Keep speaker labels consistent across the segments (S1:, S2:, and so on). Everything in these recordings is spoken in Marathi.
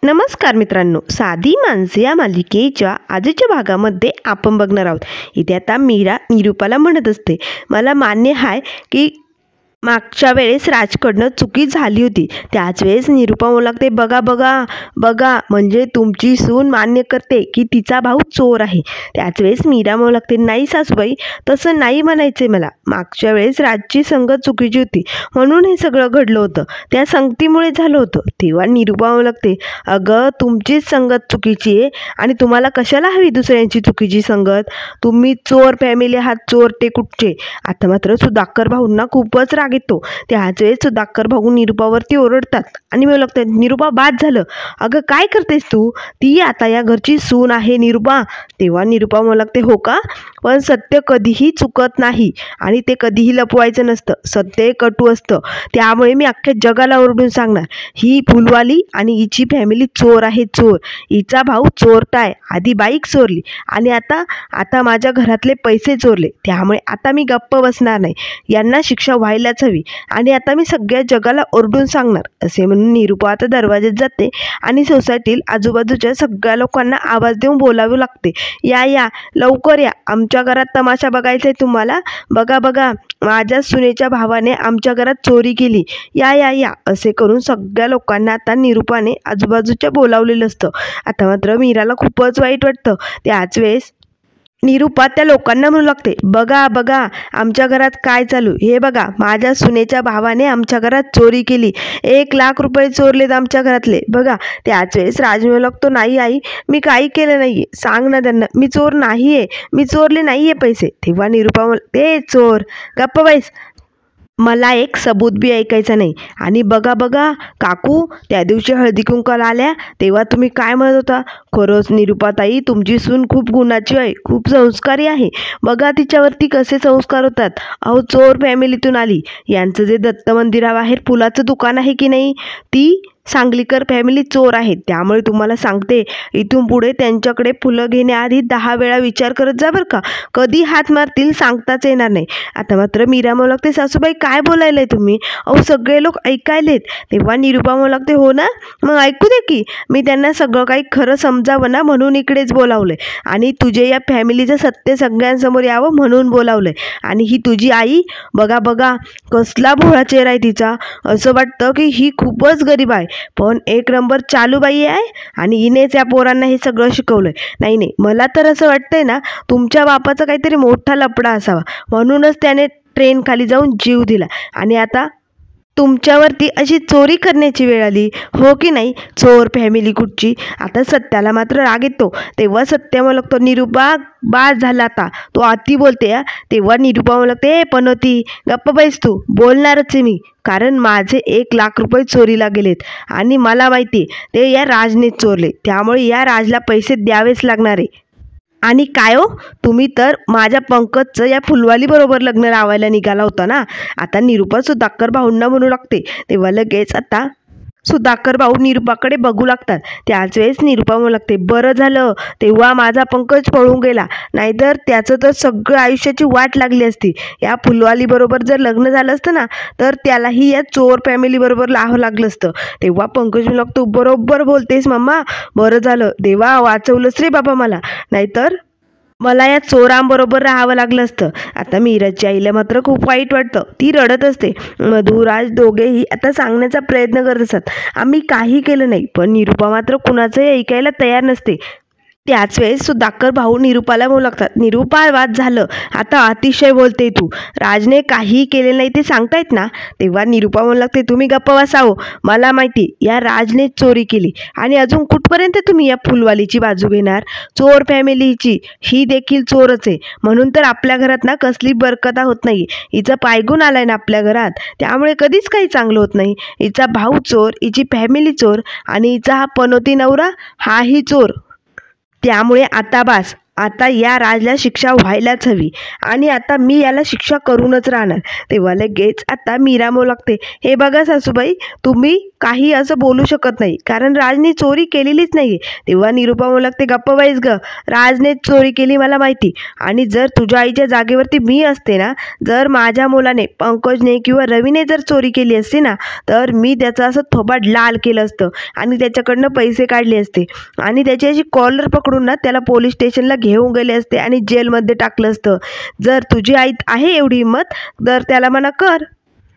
S1: नमस्कार मित्रांनो, साधी माणसे या मालिकेच्या आजच्या भागामध्ये आपण बघणार आहोत. इथे आता मीरा निरूपाला म्हणत असते, मला मान्य आहे की मागच्या वेळेस राजकडनं चुकी झाली होती. त्याच वेळेस निरूपा म्हणू लागते, बघा बघा बघा, म्हणजे तुमची सून मान्य करते की तिचा भाऊ चोर आहे. त्याच वेळेस मीरा म्हणू लागते, नाही सासूबाई, तसं नाही म्हणायचे मला. मागच्या वेळेस राजची संगत चुकीची होती म्हणून हे सगळं घडलं होतं, त्या संगतीमुळे झालं होतं. तेव्हा निरूपा म्हणू लागते, अगं तुमचीच संगत चुकीची आहे आणि तुम्हाला कशाला हवी दुसऱ्यांची चुकीची संगत? तुम्ही चोर फॅमिली आहात, चोरटे कुठचे. आता मात्र सुधाकर भाऊंना खूपच राग येतो. त्याच वेळेस सुधाकर भाऊ निरूपावरती ओरडतात आणि मला लागतं, निरूपा बाद झालं, अगं काय करतेस तू, ती आता या घरची सून आहे निरूपा. तेव्हा निरूपा मला लागते, हो का, पण सत्य कधीही चुकत नाही आणि ते कधीही लपवायचं नसतं. सत्य कटू असतं, त्यामुळे मी अख्ख्या जगाला ओरडून सांगणार, ही फुलवाली आणि हिची फॅमिली चोर आहे, चोर. हिचा भाऊ चोरटाय, आधी बाईक चोरली आणि आता माझ्या घरातले पैसे चोरले. त्यामुळे आता मी गप्प बसणार नाही, यांना शिक्षा व्हायलाच हवी आणि आता मी सगळ्या जगाला ओरडून सांगणार. असे म्हणून निरूपा आता दरवाज्यात जाते आणि सोसायटीत आजूबाजूच्या सगळ्या लोकांना आवाज देऊन बोलावे लागते, या या लवकर या, आमच्या घरात तमाशा बघायचा आहे तुम्हाला. बघा बघा, माझ्या सुनेच्या भावाने आमच्या घरात चोरी केली, या या या. असे करून सगळ्या लोकांना आता निरूपाने आजूबाजूच्या बोलावलेलं असतं. आता मात्र मीराला खूपच वाईट वाटतं. त्याच वेळेस निरूपा त्या लोकांना म्हणू लागते, बघा बघा आमच्या घरात काय चालू, हे बघा माझ्या सुनेच्या भावाने आमच्या घरात चोरी केली, 1,00,000 रुपये चोरलेत आमच्या घरातले, बघा. त्याच वेळेस राज म्हणू लागतो, नाही आई, मी काही केलं नाही, सांग ना त्यांना, मी चोर नाही आहे, मी चोरले नाही आहे पैसे. तेव्हा निरूपा ते चोर, गप्प बैस, मला एक सबूत बी ऐकायचं नाही. आणि बघा बघा काकू, त्या दिवशी हळदी कुंकाला आल्या तेव्हा तुम्ही काय म्हणत होता, खरंच निरूपाताई तुमची सून खूप गुणाची आहे, खूप संस्कारी आहे. बघा तिच्यावरती कसे संस्कार होतात. अहो चोर फॅमिलीतून आली, यांचं जे दत्त मंदिराबाहेर फुलाचं दुकान आहे की नाही, ती सांगलीकर फॅमिली चोर आहेत. त्यामुळे तुम्हाला सांगते, इथून पुढे त्यांच्याकडे फुलं घेण्याआधी 10 वेळा विचार करत जा बरं का, कधी हात मारतील सांगताच येणार नाही. आता मात्र मीरा म्हणू लागते, सासूबाई काय बोलायलाय तुम्ही, अहो सगळे लोक ऐकायलेत. तेव्हा निरूपा म्हणू लागते, हो ना, मग ऐकू दे की, मी त्यांना सगळं काही खरं समजावं ना म्हणून इकडेच बोलावलंय आणि तुझे या फॅमिलीचं सत्य सगळ्यांसमोर यावं म्हणून बोलावलंय. आणि ही तुझी आई, बघा बघा कसला भोळा चेहरा आहे तिचा, असं वाटतं की ही खूपच गरीब आहे, पण एक नंबर चालूबाई आहे आणि हिनेच या पोरांना हे सगळं शिकवलंय. नाही नाही, मला तर असं वाटतंय ना, तुमच्या बापाचा काहीतरी मोठा लफडा असावा म्हणूनच त्याने ट्रेन खाली जाऊन जीव दिला आणि आता तुमच्यावरती अशी चोरी करण्याची वेळ आली, हो की नाही, चोर फॅमिली कुठची. आता सत्याला मात्र राग येतो. तेव्हा सत्य म्हणू लागतो, निरूपा बास झाला, आता तो अति बोलते. तेव्हा निरूपा म्हणू लागते, पनोती गप्प बैस, तू बोलणारच आहे मी, कारण माझे 1,00,000 रुपये चोरीला गेलेत आणि मला माहिती ते या राजनेच चोरले, त्यामुळे या राजला पैसे द्यावेच लागणार आहे. आणि काय हो, तुम्ही तर माझ्या पंकजचं या फुलवाली बरोबर लग्न लावायला निघाला होता ना. आता निरूपा सुधाकर भाऊंना म्हणू लागते. तेव्हा लगेच आता सुधाकर भाऊ निरूपाकडे बघू लागतात. त्याच वेळेस निरूपा म्हणू लागते, बरं झालं तेव्हा माझा पंकज पळून गेला, नाहीतर त्याचं तर सगळं आयुष्याची वाट लागली असती. या फुलवाली बरोबर जर लग्न झालं असतं ना, तर त्यालाही या चोर फॅमिली बरोबर लाहावं लागलं असतं. तेव्हा पंकज म्हणू लागतो, बरोबर बोलतेस मम्मा, बरं झालं देवा वाचवलंच रे बाबा मला, नाहीतर मला या चोरांबरोबर राहावं लागलं असतं. आता मीराच्या आईला मात्र खूप वाईट वाटतं, ती रडत असते. मधु राज दोघेही आता सांगण्याचा प्रयत्न करत असतात, आम्ही काही केलं नाही, पण निरूपा मात्र कुणाचंही ऐकायला तयार नसते. त्याच वेळेस सुधाकर भाऊ निरूपाला म्हणू लागतात, निरूपा वाद झालं, आता अतिशय बोलते तू, राजने काहीही केले नाही ते सांगतायत ना. तेव्हा निरूपा म्हणू लागते, तुम्ही गप्प बसावं, मला माहिती या राजने चोरी केली आणि अजून कुठपर्यंत तुम्ही या फुलवालीची बाजू घेणार. चोर फॅमिलीची ही देखील चोरच आहे, म्हणून तर आपल्या घरात ना कसली बरकता होत नाही. हिचा पायगुण आलाय ना आपल्या घरात, त्यामुळे कधीच काही चांगलं होत नाही. हिचा भाऊ चोर, हिची फॅमिली चोर आणि हिचा हा पनोती नवरा हाही चोर. त्यामुळे आता बास, आता या राजला शिक्षा व्हायलाच हवी आणि आता मी याला शिक्षा करूनच राहणार. तेव्हा लगेच आता मीरा म्हणू लागते, हे बघा सासूबाई, तुम्ही काही असं बोलू शकत नाही कारण राजने चोरी केलेलीच नाही. तेव्हा निरूपा म्हणू लागते, गप्प बाईस ग, राजने चोरी केली मला माहिती. आणि जर तुझ्या आईच्या जागेवरती मी असते ना, जर माझ्या मुलाने पंकजने किंवा रवीने जर चोरी केली असती ना, तर मी त्याचं असं थोबाड लाल केलं असतं आणि त्याच्याकडनं पैसे काढले असते आणि त्याची अशी कॉलर पकडून ना त्याला पोलीस स्टेशनला घेऊन गेले असते आणि जेलमध्ये टाकलं असतं. जर तुझी आई आहे एवढी हिंमत तर त्याला म्हणा कर,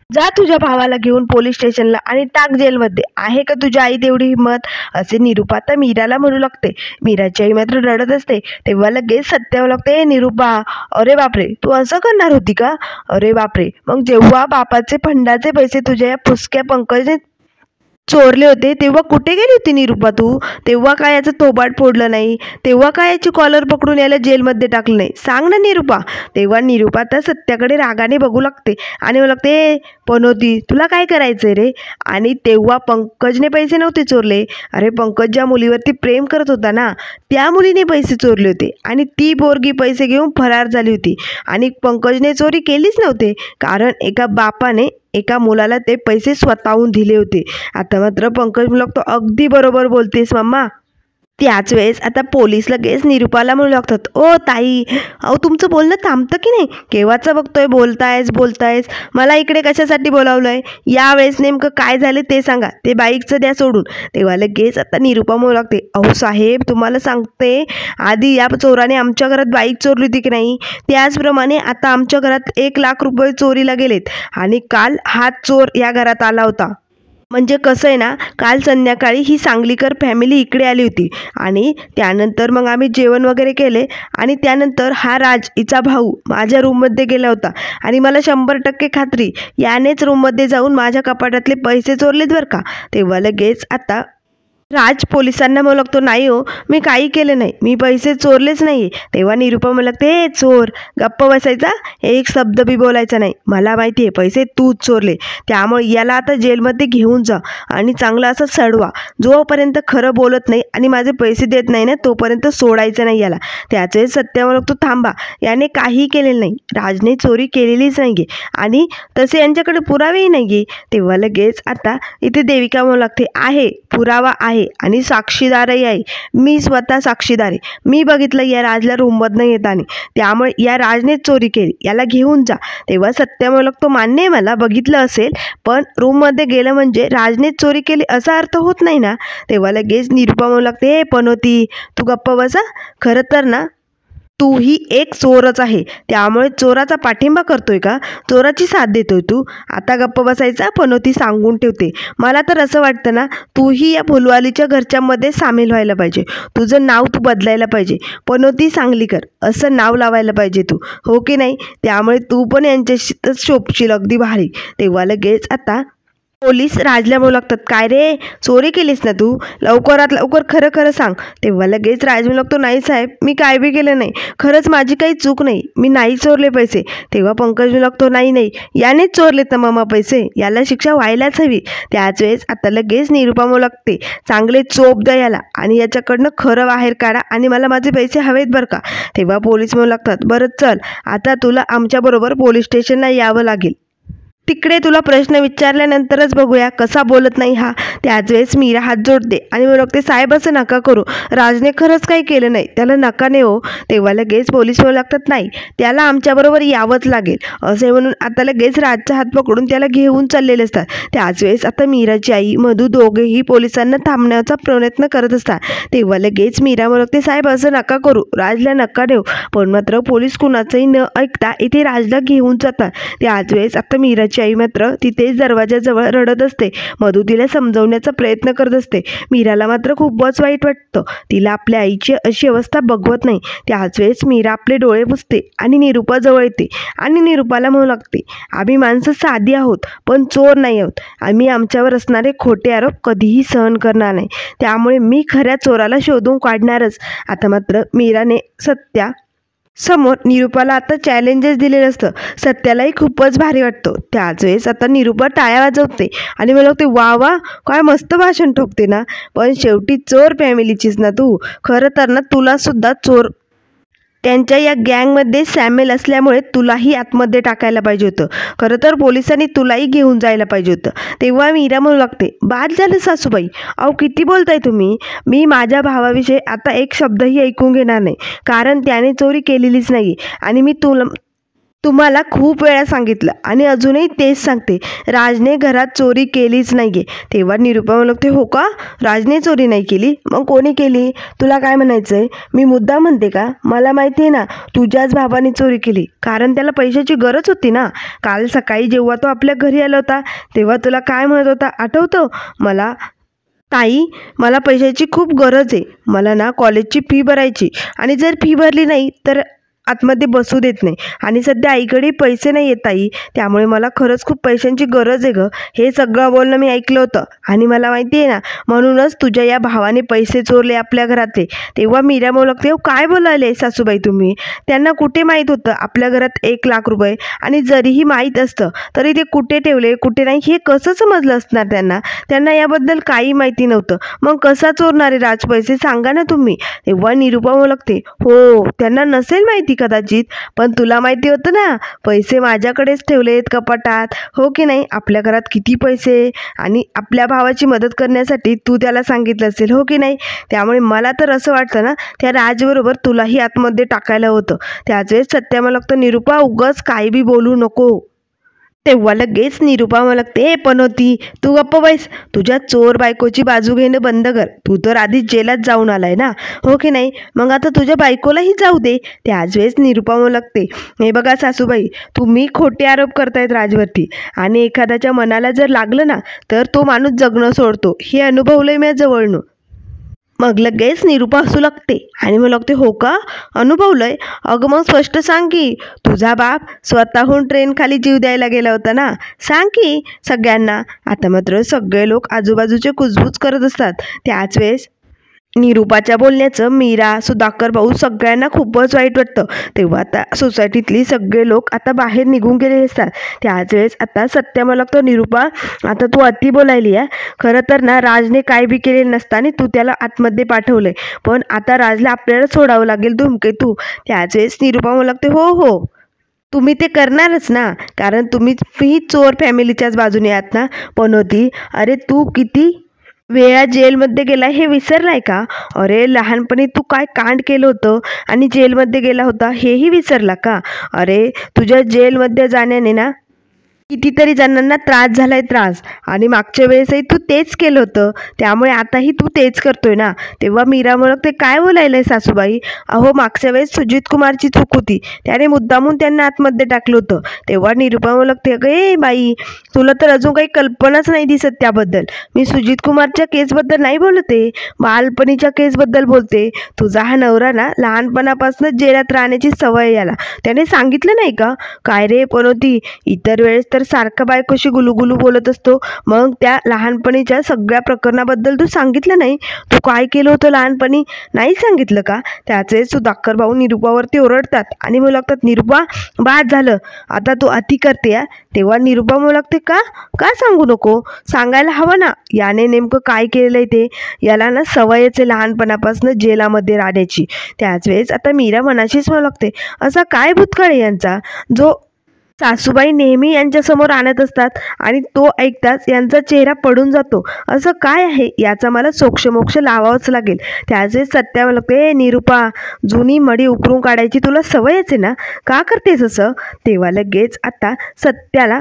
S1: जा तुझ्या भावाला घेऊन पोलीस स्टेशनला आणि टाक जेलमध्ये. आहे का तुझ्या आई तेवढी हिंमत? असे निरूपा आता मीराला म्हणू लागते. मीराची आई मात्र रडत असते. तेव्हा लगेच सत्य म्हणू लागते, निरूपा, अरे बापरे, तू असं करणार होती का? अरे बापरे, मग जेव्हा बापाचे फंडाचे पैसे तुझ्या या फुसक्या पंकजने चोरले होते तेव्हा कुठे गेली होती निरूपा तू? तेव्हा काय याचं थोबाड फोडलं नाही? तेव्हा काय याची कॉलर पकडून याला जेलमध्ये टाकलं नाही? सांग ना निरूपा. तेव्हा निरूपा तर सत्याकडे रागाने बघू लागते आणि म्हणू लागते, पनोती, तुला काय करायचंय रे? आणि तेव्हा पंकजने पैसे नव्हते चोरले. अरे पंकज ज्या मुलीवरती प्रेम करत होता ना, त्या मुलीने पैसे चोरले होते आणि ती पोरगी पैसे घेऊन फरार झाली होती आणि पंकजने चोरी केलीच नव्हते कारण एका बापाने एका मुलाला ते पैसे स्वतःहून दिले होते. आता मात्र पंकज म्हणू लागतो, अगदी बरोबर बोलतेस मम्मा. त्याच वेळेस आता पोलीस लगेच निरूपाला म्हणू लागतात, ओ ताई, अहो तुमचं बोलणं थांबतं की नाही? केव्हाचं बघतोय बोलतायस. मला इकडे कशासाठी बोलावलं आहे? यावेळेस नेमकं काय झालं ते सांगा, ते बाईकचं द्या सोडून. तेव्हा लगेच आता निरूपा म्हणू लागते, अहो साहेब, तुम्हाला सांगते, आधी या चोराने आमच्या घरात बाईक चोरली होती की नाही, त्याचप्रमाणे आता आमच्या घरात 1,00,000 रुपये चोरीला गेलेत आणि काल हा चोर या घरात आला होता. म्हणजे कसं आहे ना, काल संध्याकाळी ही सांगलीकर फॅमिली इकडे आली होती आणि त्यानंतर मग आम्ही जेवण वगैरे केले आणि त्यानंतर हा राज, हिचा भाऊ, माझ्या रूममध्ये गेला होता आणि मला 100% खात्री, यानेच रूममध्ये जाऊन माझ्या कपाटातले पैसे चोरलेत बरं का. तेव्हा लगेच आता राज पोलिसांना म्हणू लागतो, नाही हो, मी काही केलं नाही, मी पैसे चोरलेच नाही. तेव्हा निरूपा म्हणू लागते, हे चोर, गप्प बसायचा, एक शब्द बी बोलायचा नाही. मला माहिती आहे पैसे तूच चोरले, त्यामुळे याला आता जेलमध्ये घेऊन जा आणि चांगलं असं सडवा. जोपर्यंत खरं बोलत नाही आणि माझे पैसे देत नाही ना, तोपर्यंत सोडायचं नाही याला. त्याचे सत्य म्हणू लागतो, थांबा, याने काही केलेलं नाही, राजने चोरी केलेलीच नाही आणि तसे यांच्याकडे पुरावेही नाही आहे. तेव्हा लगेच आता इथे देविका म्हणू लागते, आहे, पुरावा आहे आणि साक्षीदारही आहे. मी स्वतः साक्षीदार आहे. मी बघितलं या राजला रूममधनं येताना, त्यामुळे या राजनेच चोरी केली, याला घेऊन जा. तेव्हा सत्य म्हणू लागतो, मान्य आहे, मला बघितलं असेल, पण रूममध्ये गेलं म्हणजे राजनेच चोरी केली असा अर्थ होत नाही ना. तेव्हा लगेच निरूपा म्हणू लागते, हे पनोती, तू गप्प बसा. खरं तर ना, तूही एक चोरच आहे, त्यामुळे चोराचा पाठिंबा करतोय का? चोराची साथ देतोय तू? आता गप्प बसायचा, पनोती, सांगून ठेवते. मला तर असं वाटतं ना, तूही या फुलवालीच्या घरच्यांमध्ये सामील व्हायला पाहिजे. तुझं नाव तू बदलायला पाहिजे, पनोती सांगलीकर असं नाव लावायला पाहिजे तू, हो की नाही? त्यामुळे तू पण यांच्याशी शोभशील अगदी भारी. तेव्हा लगेच आता पोलीस राजला म्हणू लागतात, काय रे, चोरी केलीस ना तू? लवकरात लवकर खरं खरं सांग. तेव्हा लगेच राज म्हणू लागतो, नाही साहेब, मी काय बी केलं नाही, खरंच माझी काही चूक नाही, मी नाही चोरले पैसे. तेव्हा पंकज म्हणू लागतो, नाही, यानेच चोरलेत ना मामा पैसे, याला शिक्षा व्हायलाच हवी. त्याच वेळेस आता लगेच निरूपा म्हणू लागते, चांगले चोप द्या याला आणि याच्याकडनं खरं बाहेर काढा आणि मला माझे पैसे हवेत बरं का. तेव्हा पोलीस म्हणू लागतात, बरं चल, आता तुला आमच्याबरोबर पोलीस स्टेशनला यावं लागेल, तिकडे तुला प्रश्न विचारल्यानंतरच बघूया कसा बोलत नाही हा. त्याच वेळेस मीरा हात जोडते आणि म्हणू लागते, साहेब असं नका करू, राजने खरंच काही केलं नाही, त्याला नका नाही हो. तेव्हा लगेच पोलीस म्हणू लागतात, नाही, त्याला आमच्याबरोबर यावंच लागेल असे म्हणून आता लगेच राजचा हात पकडून त्याला घेऊन चाललेले असतात. त्याच वेळेस आता मीराची आई, मधू दोघेही पोलिसांना थांबण्याचा प्रयत्न करत असतात. तेव्हा लगेच मीरा म्हणू लागते, साहेब असं नका करू, राजला नका देऊ. पण मात्र पोलीस कुणाचंही न ऐकता इथे राजला घेऊन जातात. त्याच वेळेस आता मीराची आई मात्र तिथेच दरवाजाजवळ रडत असते. मधू तिला समजवण्याचा प्रयत्न करत असते. मीराला मात्र खूपच वाईट वाटतं, तिला आपल्या आईची अशी अवस्था बघवत नाही. त्याच वेळेस मीरा आपले डोळे पुसते आणि निरूपा जवळ येते आणि निरूपाला म्हणू लागते, आम्ही माणसं साधी आहोत पण चोर नाही आहोत. आम्ही आमच्यावर असणारे खोटे आरोप कधीही सहन करणार नाही, त्यामुळे मी खऱ्या चोराला शोधून काढणारच. आता मात्र मीराने सत्या समोर निरूपाला आता चॅलेंजेस दिलेलं असतं. सत्यालाही खूपच भारी वाटतं. त्याच वेळेस आता निरूपा टाळ्या वाजवते आणि मला वाटते, वा वा, काय मस्त भाषण ठोकते ना, पण शेवटी चोर फॅमिलीचीच ना तू. खरं तर ना, तुला सुद्धा चोर त्यांच्या या गँगमध्ये सामील असल्यामुळे तुलाही आतमध्ये टाकायला पाहिजे होतं. खरं तर पोलिसांनी तुलाही घेऊन जायला पाहिजे होतं. तेव्हा मीरा म्हणू लागते, बाद झालं सासूबाई, अहो किती बोलताय तुम्ही. मी माझ्या भावाविषयी आता एक शब्दही ऐकून घेणार नाही, कारण त्याने चोरी केलेलीच नाही आणि मी तुम्हाला खूप वेळा सांगितलं आणि अजूनही तेच सांगते, राजने घरात चोरी केलीच नाही आहे. तेव्हा निरुपा म्हणू लागते, हो का, राजने चोरी नाही केली, मग कोणी केली, तुला काय म्हणायचं आहे. मी मुद्दा म्हणते का, मला माहिती आहे ना तुझ्याच भावाने चोरी केली, कारण त्याला पैशाची गरज होती ना. काल सकाळी जेव्हा तो आपल्या घरी आला होता तेव्हा तुला काय म्हणत होता आठवतं, ताई मला पैशाची खूप गरज आहे, मला ना कॉलेजची फी भरायची आणि जर फी भरली नाही तर आतमध्ये बसू देत नाही आणि सध्या आईकडे पैसे नाही आहेत ताई, त्यामुळे मला खरंच खूप पैशांची गरज आहे गं. हे सगळं बोलणं मी ऐकलं होतं आणि मला माहिती आहे ना, म्हणूनच तुझ्या या भावाने पैसे चोरले आपल्या घरातले. तेव्हा मीरा म्हणू लागते, हो काय बोलायले सासूबाई तुम्ही, त्यांना कुठे माहीत होतं आपल्या घरात 1,00,000 रुपये, आणि जरीही माहीत असतं तरी ते कुठे ठेवले कुठे नाही हे कसं समजलं असणार त्यांना याबद्दल काही माहिती नव्हतं. मग कसा चोरणारे राज पैसे सांगा ना तुम्ही. तेव्हा निरुपा म्हणू लागते, हो त्यांना नसेल माहिती कदाचित, पण तुला माहिती होतं ना पैसे माझ्याकडेच ठेवलेत कपाटात, हो की नाही. आपल्या घरात किती पैसे आणि आपल्या भावाची मदत करण्यासाठी तू त्याला सांगितलं असेल, हो की नाही. त्यामुळे मला तर असं वाटतं ना त्या राजबरोबर तुलाही आतमध्ये टाकायला होतं. त्याच वेळेस सत्या मला लागतं, निरुपा उगाच काही बी बोलू नको. तेव्हा लगेच निरुपा मला लागते, पण होती तू गप्प बैस, तुझ्या चोर बायकोची बाजू घेणं बंद कर. तू तर आधीच जेलात जाऊन आलाय ना, हो की नाही, मग आता तुझ्या बायकोलाही जाऊ दे. त्याच वेळेस निरुपा मला लागते, हे बघा सासूबाई, तुम्ही खोटे आरोप करतायत राजवरती आणि एखाद्याच्या मनाला जर लागलं ना तर तो माणूस जगणं सोडतो, हे अनुभवलंय मी जवळनं. मग लगेच निरुपा हसू लागते आणि मग लागते, हो का, अनुभवलंय, अगं मग स्पष्ट सांग की, तुझा बाप स्वतःहून ट्रेन खाली जीव द्यायला गेला होता ना, सांग की सगळ्यांना. आता मात्र सगळे लोक आजूबाजूचे कुजबूज करत असतात. त्याच वेळेस निरुपाच्या बोलण्याचं मीरा, सुधाकर भाऊ सगळ्यांना खूपच वाईट वाटतं. तेव्हा आता सोसायटीतली सगळे लोक आता बाहेर निघून गेलेले असतात. त्याच वेळेस आता सत्या मला लागतं, निरुपा आता तू अति बोलायली आहे. खरं तर ना राजने काय बी केलेलं नसताना तू त्याला आतमध्ये पाठवलंय, पण आता राजला आपल्याला सोडावं लागेल धूमकेतू. त्याच वेळेस निरुपा मला लागते, हो हो तुम्ही ते करणारच ना, कारण तुम्ही चोर फॅमिलीच्याच बाजूने आहात ना. पण होती, अरे तू किती वेळा जेलमध्ये गेला हे विसरलाय का. अरे लहानपणी तू काय कांड केलं होतं आणि जेलमध्ये गेला होता हेही विसरला का. अरे तुझ्या जेलमध्ये जाण्याने ना कितीतरी जणांना त्रास झालाय, त्रास, आणि मागच्या वेळेसही तू तेच केलं होतं, त्यामुळे आताही तू तेच करतोय ना. तेव्हा मीरा म्हणत, ते काय बोलायलंय सासूबाई, अहो मागच्या वेळेस सुजित कुमारची चूक होती, त्याने मुद्दामून त्यांना आतमध्ये टाकलं होतं. तेव्हा निरुपा म्हणत, ए बाई, तुला तर अजून काही कल्पनाच नाही दिसत त्याबद्दल. मी सुजित कुमारच्या केसबद्दल नाही बोलते, बालपणीच्या केसबद्दल बोलते. तुझा हा नवरा ना लहानपणापासूनच जेलात राहण्याची सवय याला, त्याने सांगितलं नाही का. काय रे पण होती, इतर वेळेस तर सारखं बायकोशी गुलुगुलू बोलत असतो, मग त्या लहानपणीच्या सगळ्या प्रकरणाबद्दल तू सांगितलं नाही, तू काय केलं होतं लहानपणी, नाही सांगितलं का. त्याचे सुधाकर भाऊ निरुपावरती ओरडतात आणि म्हणू लागतात, निरुपा बाद झालं, आता तू अति करते या. तेव्हा निरुपा म्हणू लागते, का का सांगू नको, सांगायला हवं ना, याने नेमकं काय केलंय ते, याला ना सवयच आहे लहानपणापासून जेलामध्ये राहण्याची. त्याच वेळेस आता मीरा मनाशीच म्हणू लागते, असा काय भूतकाळ आहे यांचा, जो सासूबाई नेहमी यांच्यासमोर आणत असतात आणि तो ऐकताच यांचा चेहरा पडून जातो. असं काय आहे याचा मला सोक्षमोक्ष लावावंच लागेल. त्याचे सत्या लागते, निरुपा जुनी मडी उकरून काढायची तुला सवयच आहे ना, का करतेस असं. तेव्हा लगेच आता सत्याला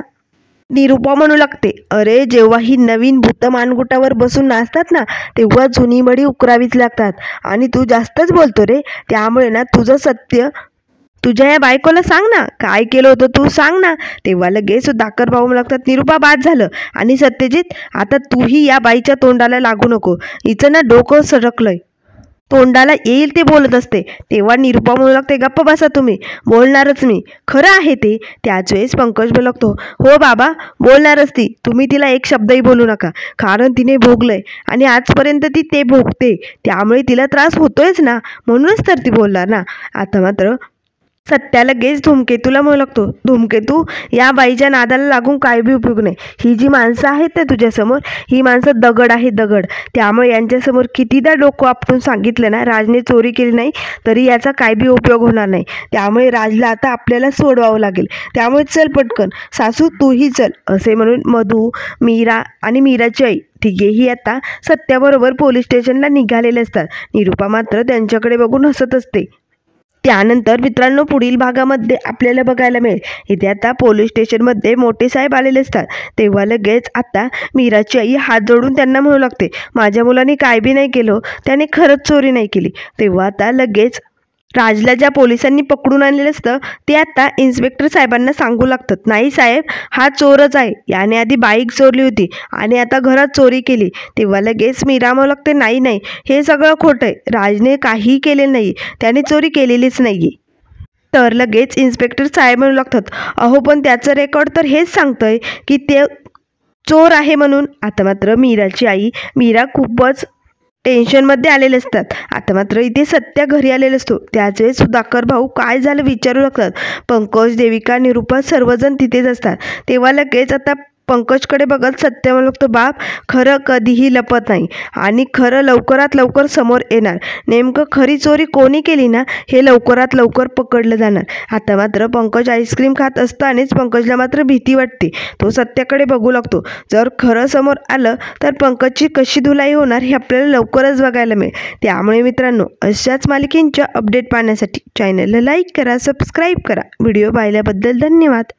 S1: निरुपा म्हणू लागते, अरे जेव्हा ही नवीन भूत मानगुटावर बसून नाचतात ना तेव्हा जुनी मडी उकरावीच लागतात, आणि तू जास्तच बोलतो रे, त्यामुळे ना तुझं सत्य तुझ्या या बायकोला सांग ना, काय केलं होतं तू सांग ना. तेव्हा लगेच सुधाकर भाऊ लागतात, निरुपा बाद झालं, आणि सत्यजित आता तूही या बाईच्या तोंडाला लागू नको, हिचं ना डोकं सरकलंय, तोंडाला येईल ते बोलत असते. तेव्हा निरुपा म्हणू लागते, गप्प बसा तुम्ही, बोलणारच मी, खरं आहे ते. त्याच वेळेस पंकज बोलू लागतो, हो बाबा बोलणारच ती, तुम्ही तिला एक शब्दही बोलू नका, कारण तिने भोगलंय आणि आजपर्यंत ती ते भोगते, त्यामुळे तिला त्रास होतोयच ना, म्हणूनच तर ती बोलणार ना. आता मात्र सत्या लगेच धूमकेतूला म्हणू लागतो, धूमकेतू, या बाईच्या नादाला लागून काय बी उपयोग नाही. ही जी माणसं आहेत ना तुझ्यासमोर, ही माणसं दगड आहे, दगड. त्यामुळे यांच्यासमोर कितीदा डोकं आपटून सांगितलं ना, राजने चोरी केली नाही तरी याचा काय बी उपयोग होणार नाही. त्यामुळे राजला आता आपल्याला सोडवावं लागेल. त्यामुळे चल पटकन, सासू तूही चल. असे म्हणून मधू, मीरा आणि मीराची आई तिघेही आता सत्याबरोबर पोलीस स्टेशनला निघालेले असतात. निरूपा मात्र त्यांच्याकडे बघून हसत असते. त्यानंतर मित्रांनो, पुढील भागामध्ये आपल्याला बघायला मिळेल. इथे आता पोलीस स्टेशनमध्ये मोठे साहेब आलेले असतात. तेव्हा लगेच आता मीराची आई हात जोडून त्यांना म्हणू लागते, माझ्या मुलाने काय बी नाही केलं, त्याने खरंच चोरी नाही केली. तेव्हा आता लगेच राजला ज्या पोलिसांनी पकडून आणलेलं असतं ते आता इन्स्पेक्टर साहेबांना सांगू लागतात, नाही साहेब, हा चोरच आहे. याने आधी बाईक चोरली होती आणि आता घरात चोरी केली. तेव्हा लगेच मीरा म्हणू लागते, नाही नाही, हे सगळं खोटं आहे. राजने काहीही केलेलं नाही, त्याने चोरी केलेलीच नाही. तर लगेच इन्स्पेक्टर साहेब म्हणू लागतात, अहो पण त्याचं रेकॉर्ड तर हेच सांगतंय की ते चोर आहे म्हणून. आता मात्र मीराची आई, मीरा खूपच टेन्शनमध्ये आलेले असतात. आता मात्र इथे सत्या घरी आलेला असतो. त्याच वेळेस सुधाकर भाऊ काय झालं विचारू लागतात. पंकज, देविका, निरूपा सर्वजण तिथेच असतात. तेव्हा लगेच आता पंकजकडे बघत सत्य म्हणू लागतो, बाप, खरं कधीही लपत नाही आणि खरं लवकरात लवकर समोर येणार. नेमकं खरी चोरी कोणी केली ना, हे लवकरात लवकर पकडलं जाणार. आता मात्र पंकज आईस्क्रीम खात असतानाच पंकजला मात्र भीती वाटते. तो सत्याकडे बघू लागतो. जर खरं समोर आलं तर पंकजची कशी धुलाई होणार हे आपल्याला लवकरच बघायला मिळेल. त्यामुळे मित्रांनो, अशाच मालिकेंच्या अपडेट पाहण्यासाठी चॅनलला लाईक करा, सबस्क्राईब करा. व्हिडिओ पाहिल्याबद्दल धन्यवाद.